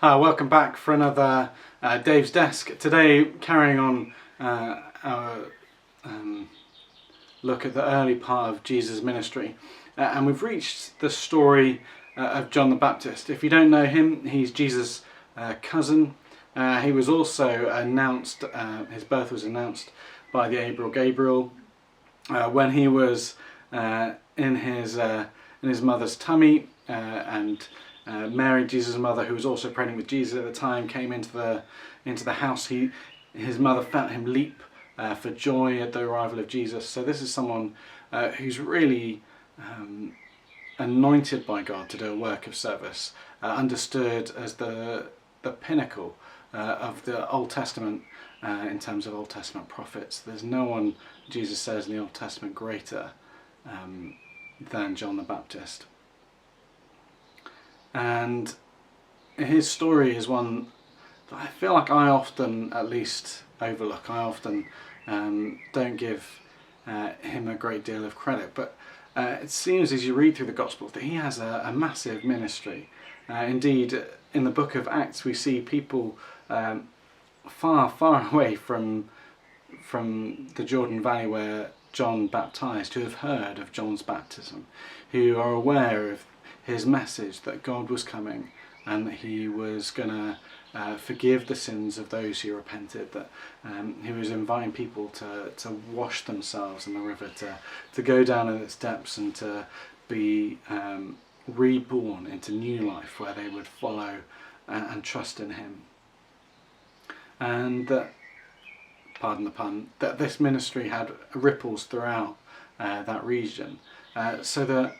Welcome back for another Dave's Desk. Today, carrying on our look at the early part of Jesus' ministry. And we've reached the story of John the Baptist. If you don't know him, he's Jesus' cousin. He was also announced, his birth was announced by the angel Gabriel when he was in his mother's tummy, and Mary, Jesus' mother, who was also pregnant with Jesus at the time, came into the house. His mother felt him leap for joy at the arrival of Jesus. So this is someone who's really anointed by God to do a work of service, understood as the pinnacle of the Old Testament in terms of Old Testament prophets. There's no one, Jesus says in the Old Testament, greater than John the Baptist. And his story is one that I feel like I often at least overlook. I often don't give him a great deal of credit, but it seems as you read through the Gospels that he has a massive ministry. Indeed, in the book of Acts we see people far, far away from the Jordan Valley where John baptized, who have heard of John's baptism, who are aware of his message that God was coming and that he was going to forgive the sins of those who repented, that he was inviting people to wash themselves in the river, to go down in its depths and to be reborn into new life where they would follow and trust in him. And that, pardon the pun, that this ministry had ripples throughout that region, so that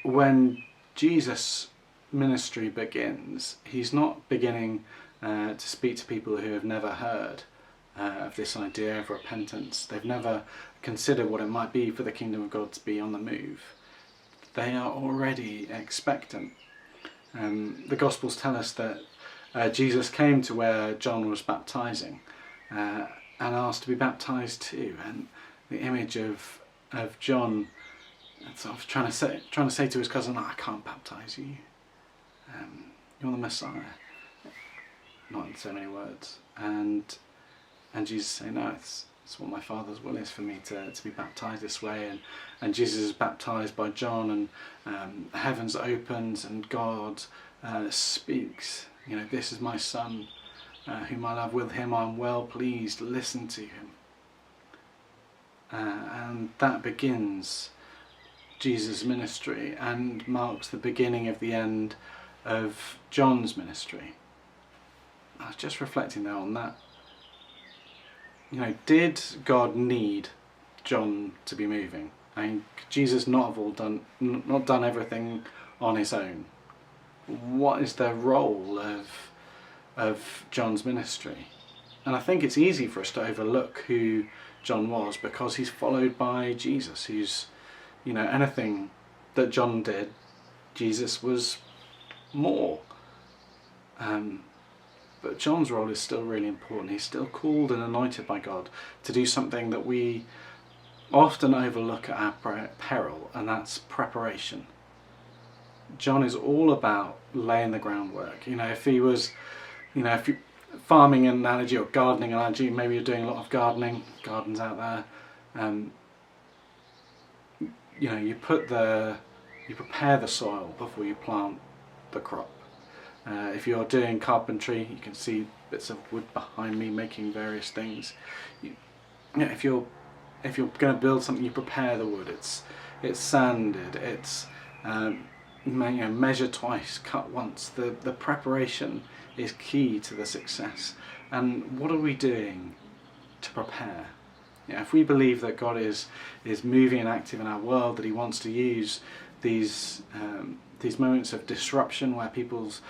when Jesus' ministry begins, he's not beginning to speak to people who have never heard of this idea of repentance. They've never considered what it might be for the kingdom of God to be on the move. They are already expectant. The Gospels tell us that Jesus came to where John was baptizing and asked to be baptized too. And the image of John sort of trying to say to his cousin, I can't baptize you. You're the Messiah. Not in so many words. And Jesus saying, no, it's what my Father's will is for me to be baptized this way. And Jesus is baptized by John, and heavens opens and God speaks. You know, this is my Son, whom I love. With him I'm well pleased. Listen to him. And that begins Jesus' ministry and marks the beginning of the end of John's ministry. I was just reflecting there on that. You know, did God need John to be moving? I mean, could Jesus not done everything on his own? What is the role of John's ministry? And I think it's easy for us to overlook who John was because he's followed by Jesus, who's, you know, anything that John did, Jesus was more. But John's role is still really important. He's still called and anointed by God to do something that we often overlook at our peril, and that's preparation. John is all about laying the groundwork. You know, if he was, you know, if you farming analogy or gardening analogy, maybe you're doing a lot of gardening, gardens out there. You know, you prepare the soil before you plant the crop. If you're doing carpentry, you can see bits of wood behind me making various things. If you're going to build something, you prepare the wood. It's sanded. It's measure twice, cut once. The preparation is key to the success. And what are we doing to prepare? If we believe that God is moving and active in our world, that he wants to use these moments of disruption where people's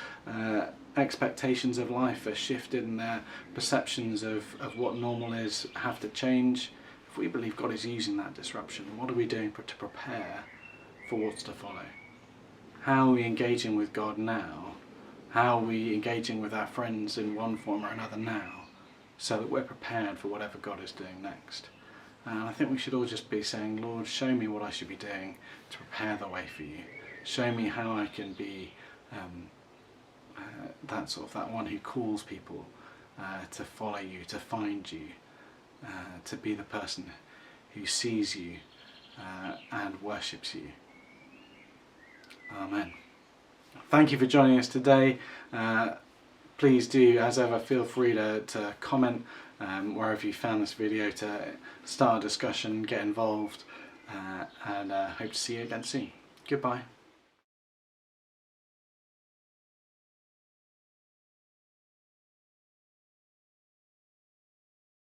expectations of life are shifted and their perceptions of what normal is have to change, if we believe God is using that disruption, what are we doing to prepare for what's to follow? How are we engaging with God now? How are we engaging with our friends in one form or another now, so that we're prepared for whatever God is doing next? And I think we should all just be saying, Lord, show me what I should be doing to prepare the way for you. Show me how I can be that one who calls people to follow you, to find you, to be the person who sees you and worships you. Amen. Thank you for joining us today. Please do, as ever, feel free to comment wherever you found this video, to start a discussion, get involved, and hope to see you again soon. Goodbye.